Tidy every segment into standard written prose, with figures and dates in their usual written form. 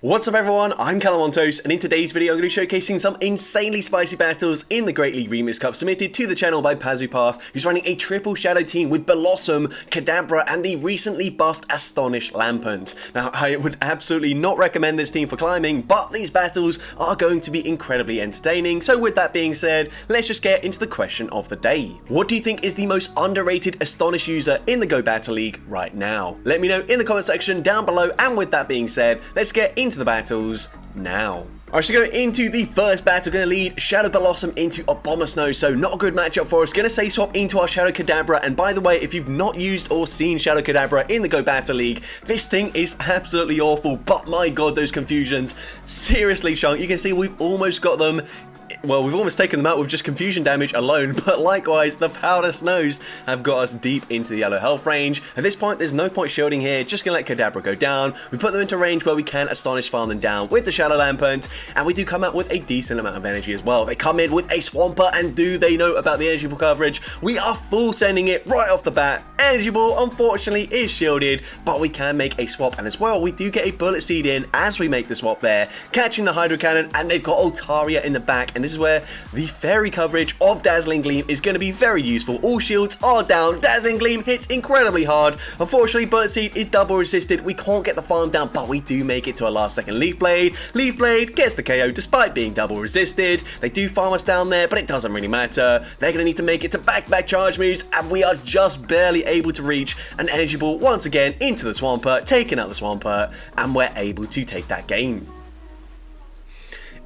What's up everyone, I'm CallumOnToast, and in today's video I'm going to be showcasing some insanely spicy battles in the Great League Remix Cup submitted to the channel by Pazupath, who's running a triple shadow team with Blossom, Kadabra and the recently buffed Astonished Lampent. Now I would absolutely not recommend this team for climbing, but these battles are going to be incredibly entertaining, so with that being said, let's just get into the question of the day. What do you think is the most underrated Astonished user in the Go Battle League right now? Let me know in the comment section down below, and with that being said, let's get into the battles now. Alright, so going into the first battle, going to lead Shadow Blossom into Abomasnow, so not a good matchup for us. Going to say swap into our Shadow Kadabra, and by the way, if you've not used or seen Shadow Kadabra in the Go Battle League, this thing is absolutely awful, but my god, those confusions, seriously Shunk, you can see we've almost got them. Well, we've almost taken them out with just confusion damage alone, but likewise, the Powder Snows have got us deep into the yellow health range. At this point, there's no point shielding here, just gonna let Kadabra go down. We put them into range where we can Astonish farm them down with the Shadow Lampent, and we do come out with a decent amount of energy as well. They come in with a Swampert, and do they know about the energy ball coverage? We are full sending it right off the bat. Energy ball, unfortunately, is shielded, but we can make a swap, and as well, we do get a Bullet Seed in as we make the swap there, catching the Hydro Cannon, and they've got Altaria in the back, and this is where the fairy coverage of Dazzling Gleam is going to be very useful. All shields are down. Dazzling Gleam hits incredibly hard. Unfortunately, Bullet Seed is double resisted. We can't get the farm down, but we do make it to a last second Leaf Blade. Leaf Blade gets the KO despite being double resisted. They do farm us down there, but it doesn't really matter. They're going to need to make it to back-to-back charge moves, and we are just barely able to reach an Energy Ball once again into the Swampert, taking out the Swampert, and we're able to take that game.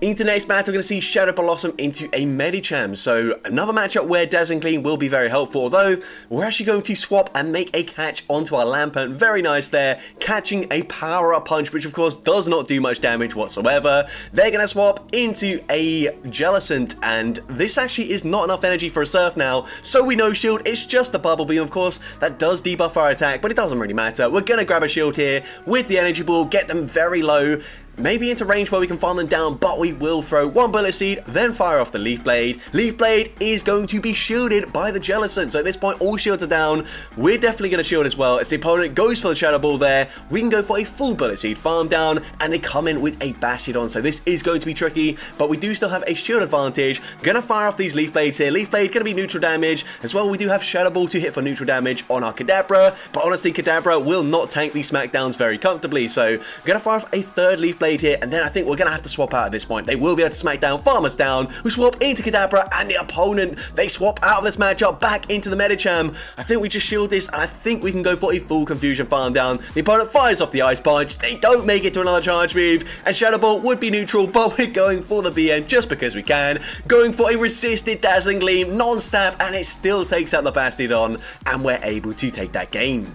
Into next battle, we're going to see Shadow Blossom into a Medicham, so another matchup where Dazzling Gleam will be very helpful, although we're actually going to swap and make a catch onto our Lampent. Very nice there, catching a power-up punch, which of course does not do much damage whatsoever. They're going to swap into a Jellicent, and this actually is not enough energy for a Surf now, so we know shield, it's just a Bubble Beam, of course, that does debuff our attack, but it doesn't really matter. We're going to grab a shield here with the Energy Ball, get them very low, maybe into range where we can farm them down, but we will throw one Bullet Seed, then fire off the Leaf Blade. Leaf Blade is going to be shielded by the Jellicent, so at this point all shields are down. We're definitely going to shield as well. As the opponent goes for the Shadow Ball there, we can go for a full Bullet Seed farm down, and they come in with a Bastiodon, so this is going to be tricky, but we do still have a shield advantage. Going to fire off these Leaf Blades here. Leaf Blade going to be neutral damage. As well, we do have Shadow Ball to hit for neutral damage on our Kadabra, but honestly Kadabra will not tank these Smackdowns very comfortably, so going to fire off a third Leaf Blade here, and then I think we're going to have to swap out at this point. They will be able to smack down, farm us down. We swap into Kadabra, and the opponent, they swap out of this matchup back into the Medicham. I think we just shield this, and I think we can go for a full confusion farm down. The opponent fires off the Ice Punch. They don't make it to another charge move, and Shadow Ball would be neutral, but we're going for the BM just because we can. Going for a resisted Dazzling Gleam, non-stab, and it still takes out the Bastiodon, and we're able to take that game.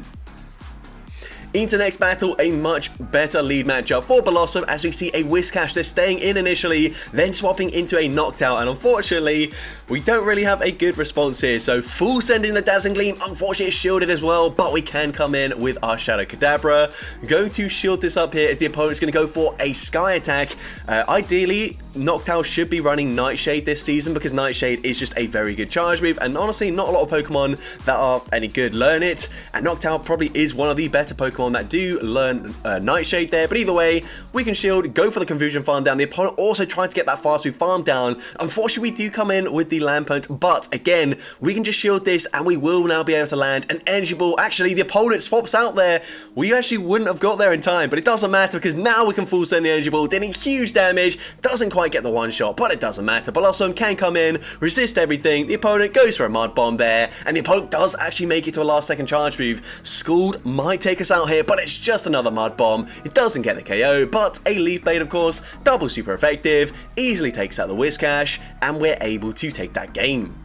Into next battle, a much better lead matchup for Blossom, as we see a Whiscash. They're staying in initially, then swapping into a Noctowl, and unfortunately, we don't really have a good response here. So full sending the Dazzling Gleam, unfortunately it's shielded as well, but we can come in with our Shadow Kadabra. Going to shield this up here as the opponent's going to go for a Sky attack. Ideally, Noctowl should be running Nightshade this season because Nightshade is just a very good charge move, and honestly, not a lot of Pokemon that are any good learn it, and Noctowl probably is one of the better Pokemon that do learn Nightshade there, but either way, we can shield, go for the confusion farm down. The opponent also tried to get that fast move farm down. Unfortunately, we do come in with the Lampent, but again, we can just shield this, and we will now be able to land an Energy Ball. Actually, the opponent swaps out there. We actually wouldn't have got there in time, but it doesn't matter because now we can full send the Energy Ball, dealing huge damage. Doesn't quite get the one shot, but it doesn't matter. Blossom can come in, resist everything. The opponent goes for a Mud Bomb there, and the opponent does actually make it to a last second charge move. Scald might take us out here, but it's just another Mud Bomb. It doesn't get the KO, but a Leaf Blade, of course, double super effective, easily takes out the Whiscash, and we're able to take that game.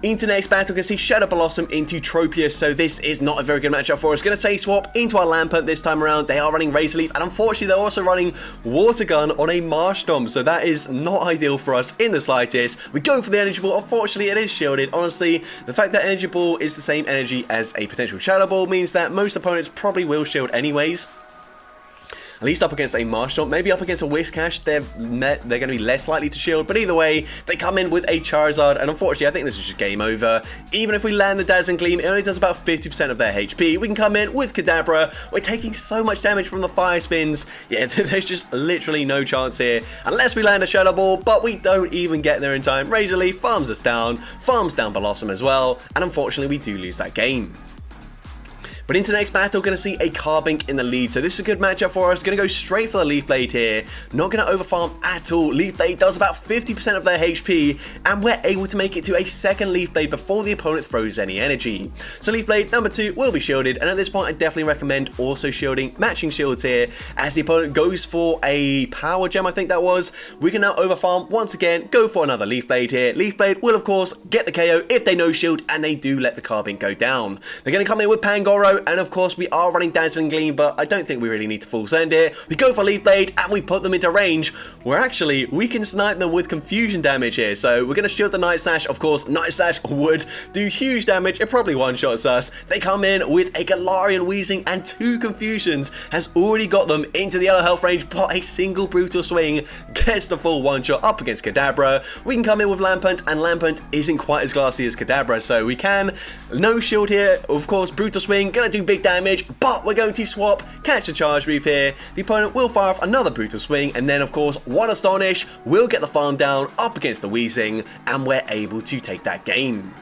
Into next battle, we can see Shadow Blossom into Tropius, so this is not a very good matchup for us. Going to say swap into our Lampent this time around. They are running Razor Leaf, and unfortunately they're also running Water Gun on a Marshtomp, so that is not ideal for us in the slightest. We go for the Energy Ball. Unfortunately, it is shielded. Honestly, the fact that Energy Ball is the same energy as a potential Shadow Ball means that most opponents probably will shield anyways. at least up against a Marshall, maybe up against a Whiscash, they're going to be less likely to shield, but either way, they come in with a Charizard, and unfortunately, I think this is just game over. Even if we land the Dazzling Gleam, it only does about 50% of their HP. We can come in with Kadabra. We're taking so much damage from the Fire Spins. Yeah, there's just literally no chance here, unless we land a Shadow Ball, but we don't even get there in time. Razor Leaf farms us down, farms down Blossom as well, and unfortunately, we do lose that game. But into the next battle, going to see a Carbink in the lead. So this is a good matchup for us. Going to go straight for the Leaf Blade here. Not going to overfarm at all. Leaf Blade does about 50% of their HP, and we're able to make it to a second Leaf Blade before the opponent throws any energy. So Leaf Blade number 2 will be shielded, and at this point I definitely recommend also shielding matching shields here as the opponent goes for a Power Gem, I think that was. We can now overfarm once again, go for another Leaf Blade here. Leaf Blade will of course get the KO if they no shield, and they do let the Carbink go down. They're going to come in with Pangoro, and of course we are running Dazzling Gleam, but I don't think we really need to full send here. We go for Leaf Blade and we put them into range where actually we can snipe them with confusion damage here. So we're going to shield the Night Slash. Of course, Night Slash would do huge damage. It probably one-shots us. They come in with a Galarian Weezing, and 2 confusions has already got them into the yellow health range, but a single Brutal Swing gets the full one-shot up against Kadabra. We can come in with Lampent, and Lampent isn't quite as glassy as Kadabra, so we can no shield here. Of course, Brutal Swing gonna do big damage, but we're going to swap, catch the Charge Move here. The opponent will fire off another Brutal Swing, and then of course one Astonish will get the farm down up against the Weezing, and we're able to take that game.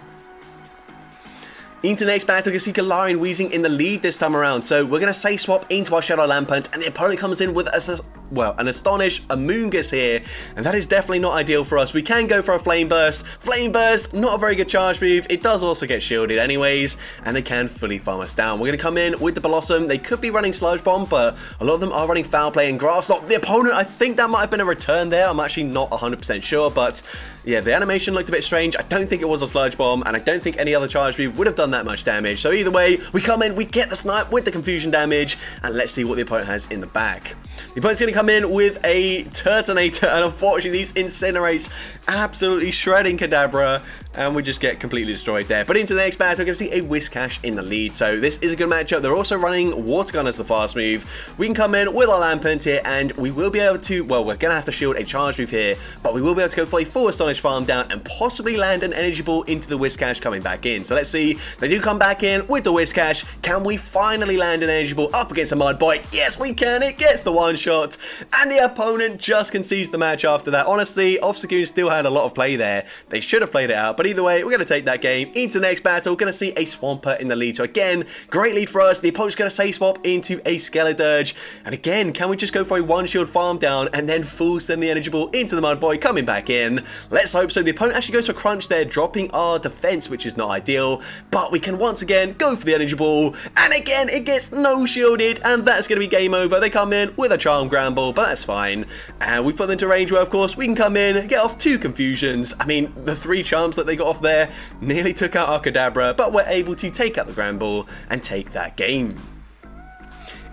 Into the next battle, you can see Galarian Weezing in the lead this time around, so we're going to say swap into our Shadow Lampent, and the opponent comes in with an Astonish Amoonguss here, and that is definitely not ideal for us. We can go for a Flame Burst. Flame Burst, not a very good charge move. It does also get shielded anyways, and they can fully farm us down. We're going to come in with the Blossom. They could be running Sludge Bomb, but a lot of them are running Foul Play and Grass Knot. The opponent, I think that might have been a return there. I'm actually not 100% sure, but yeah, the animation looked a bit strange. I don't think it was a Sludge Bomb, and I don't think any other charge move would have done that much damage. So either way, we come in, we get the snipe with the confusion damage, and let's see what the opponent has in the back. The opponent's going to come in with a Turtonator, and unfortunately these Incinerates absolutely shredding Kadabra, and we just get completely destroyed there. But into the next battle, we're going to see a Whiscash in the lead, so this is a good matchup. They're also running Water Gun as the fast move. We can come in with our Lampent here, and we will be able to, well, we're going to have to shield a charge move here, but we will be able to go for a full Astonish farm down and possibly land an Energy Ball into the Whiscash coming back in. So let's see, they do come back in with the Whiscash. Can we finally land an Energy Ball up against a Mud Boy? Yes, we can. It gets the one shot, and the opponent just concedes the match after that. Honestly, Obstagoon still had a lot of play there. They should have played it out, but either way, we're going to take that game. Into the next battle, going to see a Swampert in the lead. So again, great lead for us. The opponent's going to say swap into a Skeledirge, and again, can we just go for a one shield farm down and then full send the Energy Ball into the Mud Boy coming back in? Let's hope so. The opponent actually goes for Crunch there, dropping our defense, which is not ideal, but we can once again go for the Energy Ball, and again, it gets no shielded, and that's going to be game over. They come in with a Charm Gramble, but that's fine, and we put them into range where, of course, we can come in, get off 2 confusions. I mean, the 3 charms that they got off there nearly took out our Kadabra, but we're able to take out the Gramble and take that game.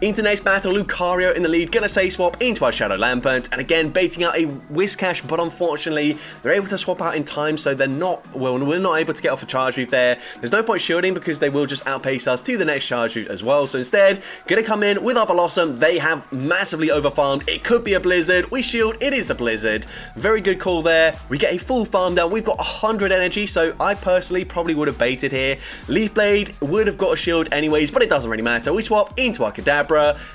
Into the next battle, Lucario in the lead, gonna say swap into our Shadow Lampent, and again baiting out a Whiscash, but unfortunately they're able to swap out in time, so they're not, well, we're not able to get off a charge move there. There's no point shielding because they will just outpace us to the next charge move as well, so instead, gonna come in with our Blossom. They have massively overfarmed. It could be a Blizzard. We shield, it is the Blizzard. Very good call there. We get a full farm down. We've got 100 energy, so I personally probably would have baited here. Leaf Blade would have got a shield anyways, but it doesn't really matter. We swap into our Kadabra,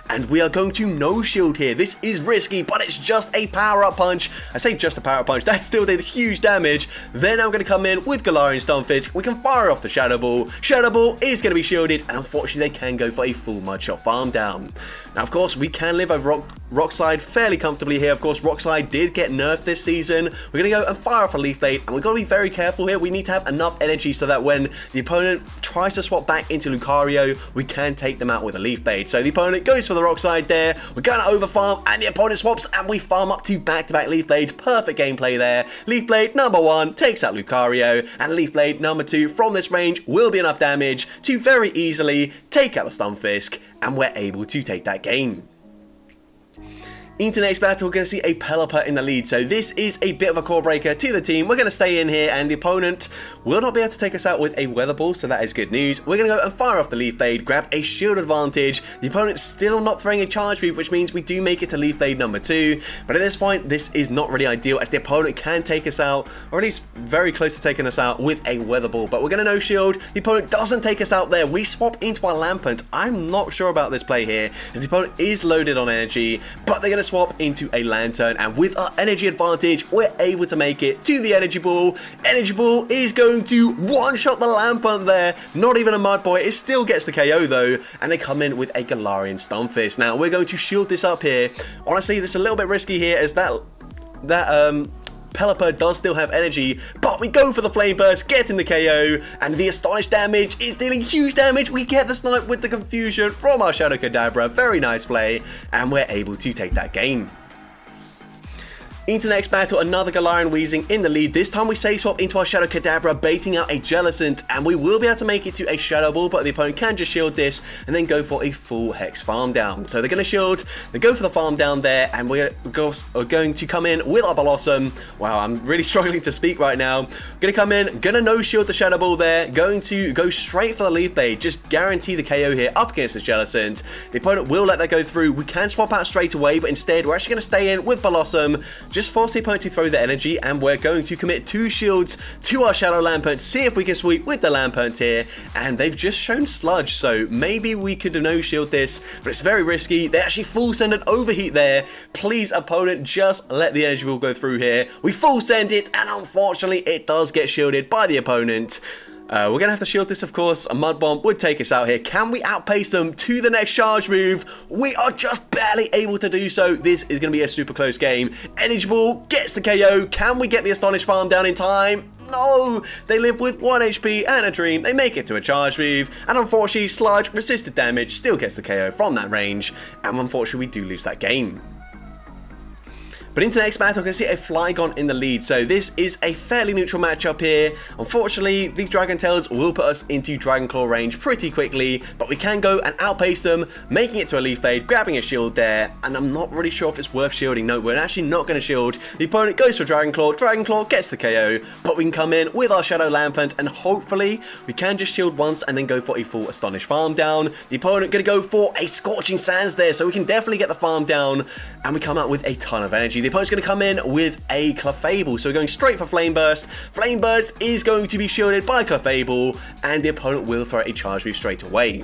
and we are going to no shield here. This is risky, but it's just a power-up punch. I say just a power-up punch. That still did huge damage. Then I'm going to come in with Galarian Stunfisk. We can fire off the Shadow Ball. Shadow Ball is going to be shielded, and unfortunately they can go for a full Mudshot farm down. Now, of course, we can live over Rockslide fairly comfortably here. Of course, Rockslide did get nerfed this season. We're going to go and fire off a Leaf Blade, and we've got to be very careful here. We need to have enough energy so that when the opponent tries to swap back into Lucario, we can take them out with a Leaf Blade. So the opponent goes for the Rockslide there. We're going to overfarm, and the opponent swaps, and we farm up to back-to-back Leaf Blades. Perfect gameplay there. Leaf Blade number 1 takes out Lucario, and Leaf Blade number 2 from this range will be enough damage to very easily take out the Stunfisk, and we're able to take that game. Into next battle, we're going to see a Pelipper in the lead. So this is a bit of a core breaker to the team. We're going to stay in here, and the opponent will not be able to take us out with a Weather Ball, so that is good news. We're going to go and fire off the Leaf Blade, grab a shield advantage. The opponent's still not throwing a charge move, which means we do make it to Leaf Blade number 2. But at this point, this is not really ideal, as the opponent can take us out, or at least very close to taking us out with a Weather Ball. But we're going to no shield. The opponent doesn't take us out there. We swap into our Lampent. I'm not sure about this play here, as the opponent is loaded on energy, but they're going to swap into a Lantern, and with our energy advantage, we're able to make it to the Energy Ball. Energy Ball is going to one-shot the Lampent there. Not even a Mud Boy. It still gets the KO though, and they come in with a Galarian Stunfisk. Now, we're going to shield this up here. Honestly, this is a little bit risky here, as that Pelipper does still have energy, but we go for the Flame Burst, getting the KO, and the Astonish damage is dealing huge damage. We get the snipe with the Confusion from our Shadow Kadabra. Very nice play, and we're able to take that game. Into next battle, another Galarian Weezing in the lead. This time we safe swap into our Shadow Kadabra, baiting out a Jellicent, and we will be able to make it to a Shadow Ball, but the opponent can just shield this and then go for a full Hex Farm Down. So they're going to shield, they go for the Farm Down there, and we're going to come in with our Blossom. Wow, I'm really struggling to speak right now. Going to come in, going to no shield the Shadow Ball there, going to go straight for the Leaf Blade, just guarantee the KO here up against the Jellicent. The opponent will let that go through. We can swap out straight away, but instead we're actually going to stay in with Blossom. Just force the opponent to throw the energy, and we're going to commit 2 shields to our Shadow Lampent, see if we can sweep with the Lampent here, and they've just shown Sludge, so maybe we could no shield this, but it's very risky. They actually full send an Overheat there. Please, opponent, just let the energy ball go through here. We full send it, and unfortunately it does get shielded by the opponent. We're going to have to shield this, of course. A Mud Bomb would take us out here. Can we outpace them to the next charge move? We are just barely able to do so. This is going to be a super close game. Energy Ball gets the KO. Can we get the Astonish Farm Down in time? No! They live with 1 HP and a Dream. They make it to a charge move. And unfortunately, Sludge resisted damage, still gets the KO from that range. And unfortunately, we do lose that game. But into the next battle, I can see a Flygon in the lead, so this is a fairly neutral matchup here. Unfortunately, the Dragon Tails will put us into Dragon Claw range pretty quickly, but we can go and outpace them, making it to a Leaf Blade, grabbing a shield there, and I'm not really sure if it's worth shielding. No, we're actually not going to shield. The opponent goes for Dragon Claw gets the KO, but we can come in with our Shadow Lampent, and hopefully we can just shield once and then go for a full Astonish Farm Down. The opponent going to go for a Scorching Sands there, so we can definitely get the farm down, and we come out with a ton of energy. The opponent's going to come in with a Clefable, so we're going straight for Flame Burst. Flame Burst is going to be shielded by Clefable, and the opponent will throw a charge move straight away.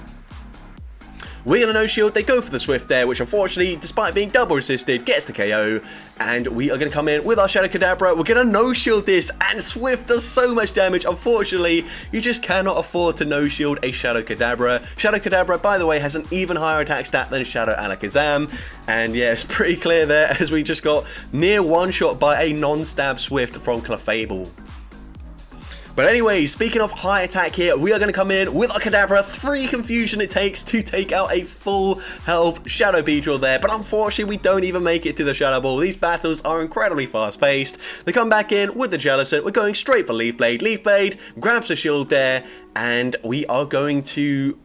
We're going to no shield, they go for the Swift there, which unfortunately, despite being double resisted, gets the KO. And we are going to come in with our Shadow Kadabra. We're going to no shield this, and Swift does so much damage. Unfortunately, you just cannot afford to no shield a Shadow Kadabra. Shadow Kadabra, by the way, has an even higher attack stat than Shadow Alakazam. And yeah, it's pretty clear there, as we just got near one shot by a non-stab Swift from Clefable. But anyway, speaking of high attack here, we are going to come in with our Kadabra. 3 confusion it takes to take out a full health Shadow Beedrill there. But unfortunately, we don't even make it to the Shadow Ball. These battles are incredibly fast paced. They come back in with the Jellicent. We're going straight for Leaf Blade. Leaf Blade grabs the shield there, and we are going to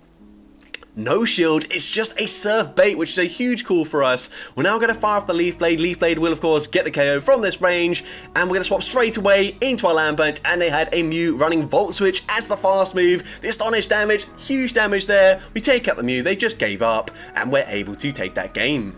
no shield. It's just a Surf Bait, which is a huge call for us. We're now going to fire off the Leaf Blade. Leaf Blade will, of course, get the KO from this range, and we're going to swap straight away into our Lampent, and they had a Mew running Volt Switch as the fast move. The Astonish damage, huge damage there. We take out the Mew, they just gave up, and we're able to take that game.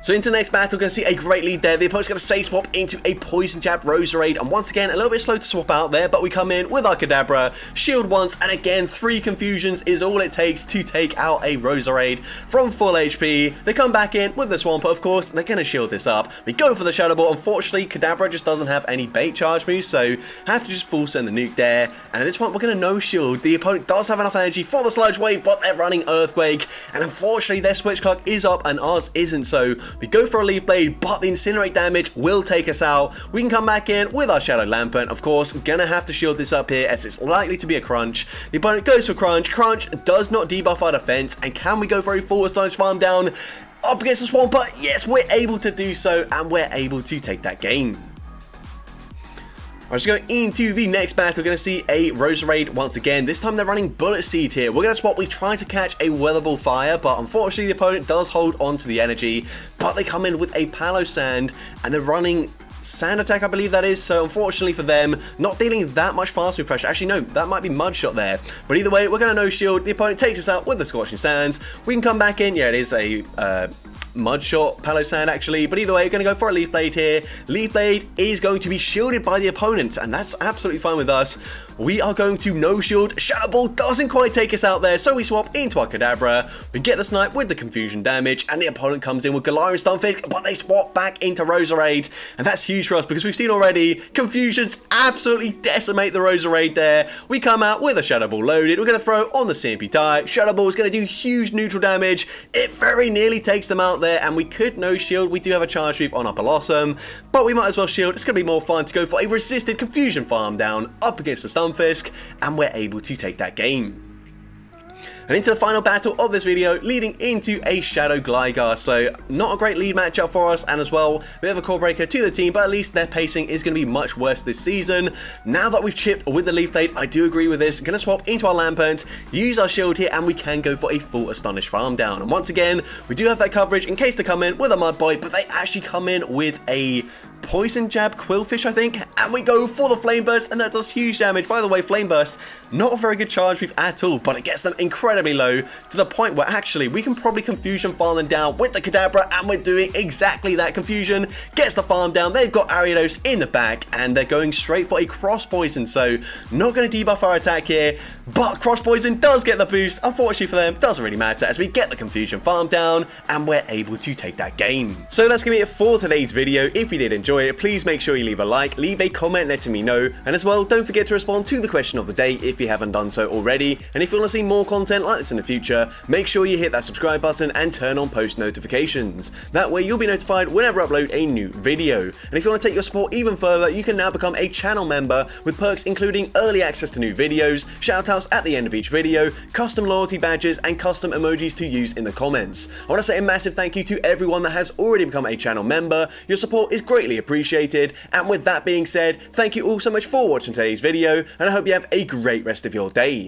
So into the next battle, we're going to see a great lead there. The opponent's going to safe swap into a Poison Jab Roserade, and once again, a little bit slow to swap out there, but we come in with our Kadabra, shield once, and again, 3 confusions is all it takes to take out a Roserade from full HP. They come back in with the Swampert, of course, they're going to shield this up. We go for the Shadow Ball. Unfortunately, Kadabra just doesn't have any bait charge moves, so have to just full send the nuke there, and at this point, we're going to no shield. The opponent does have enough energy for the Sludge Wave, but they're running Earthquake, and unfortunately, their Switch Clock is up, and ours isn't, so we go for a Leaf Blade, but the Incinerate damage will take us out. We can come back in with our Shadow Lampent. Of course, we're going to have to shield this up here, as it's likely to be a Crunch. The opponent goes for Crunch. Crunch does not debuff our defense, and can we go for a full Astonish Farm Down up against the Swampert? Yes, we're able to do so, and we're able to take that game. Alright, so going into the next battle, we're going to see a Roserade once again. This time they're running Bullet Seed here. We're going to swap. We try to catch a Weatherball Fire, but unfortunately the opponent does hold on to the energy. But they come in with a Palo Sand, and they're running Sand Attack, I believe that is, so unfortunately for them, not dealing that much fast move pressure. Actually, no, that might be Mud Shot there. But either way, we're going to no shield. The opponent takes us out with the Scorching Sands. We can come back in. Yeah, it is a Mud Shot, Palo Sand actually, but either way, we're going to go for a Leaf Blade here. Leaf Blade is going to be shielded by the opponent, and that's absolutely fine with us. We are going to no shield. Shadow Ball doesn't quite take us out there, so we swap into our Kadabra. We get the snipe with the confusion damage, and the opponent comes in with Galarian Stunfisk, but they swap back into Roserade, and that's huge for us because we've seen already confusions absolutely decimate the Roserade there. We come out with a Shadow Ball loaded. We're going to throw on the CMP tie. Shadow Ball is going to do huge neutral damage. It very nearly takes them out there, and we could no shield. We do have a Charge Reef on our Blossom, but we might as well shield. It's going to be more fun to go for a resisted confusion farm down up against the Stunfisk, and we're able to take that game. And into the final battle of this video, leading into a Shadow Gligar. So not a great lead matchup for us, and as well, we have a Core Breaker to the team, but at least their pacing is going to be much worse this season. Now that we've chipped with the Leaf Blade, I do agree with this. Going to swap into our Lampent, use our shield here, and we can go for a full Astonish farm down. And once again, we do have that coverage in case they come in with a Mud Boy, but they actually come in with a Poison Jab Quillfish, I think, and we go for the Flame Burst, and that does huge damage. By the way, Flame Burst, not a very good charge reef at all, but it gets them incredibly low to the point where actually we can probably Confusion farm them down with the Kadabra, and we're doing exactly that. Confusion gets the farm down. They've got Ariados in the back, and they're going straight for a Cross Poison, so not going to debuff our attack here, but Cross Poison does get the boost. Unfortunately for them, doesn't really matter as we get the Confusion farm down, and we're able to take that game. So that's going to be it for today's video. If you did enjoy it, please make sure you leave a like, leave a comment letting me know, and as well, don't forget to respond to the question of the day if you haven't done so already. And if you want to see more content like this in the future, make sure you hit that subscribe button and turn on post notifications. That way you'll be notified whenever I upload a new video. And if you want to take your support even further, you can now become a channel member with perks including early access to new videos, shoutouts at the end of each video, custom loyalty badges, and custom emojis to use in the comments. I want to say a massive thank you to everyone that has already become a channel member. Your support is greatly appreciated, and with that being said, thank you all so much for watching today's video, and I hope you have a great rest of your day.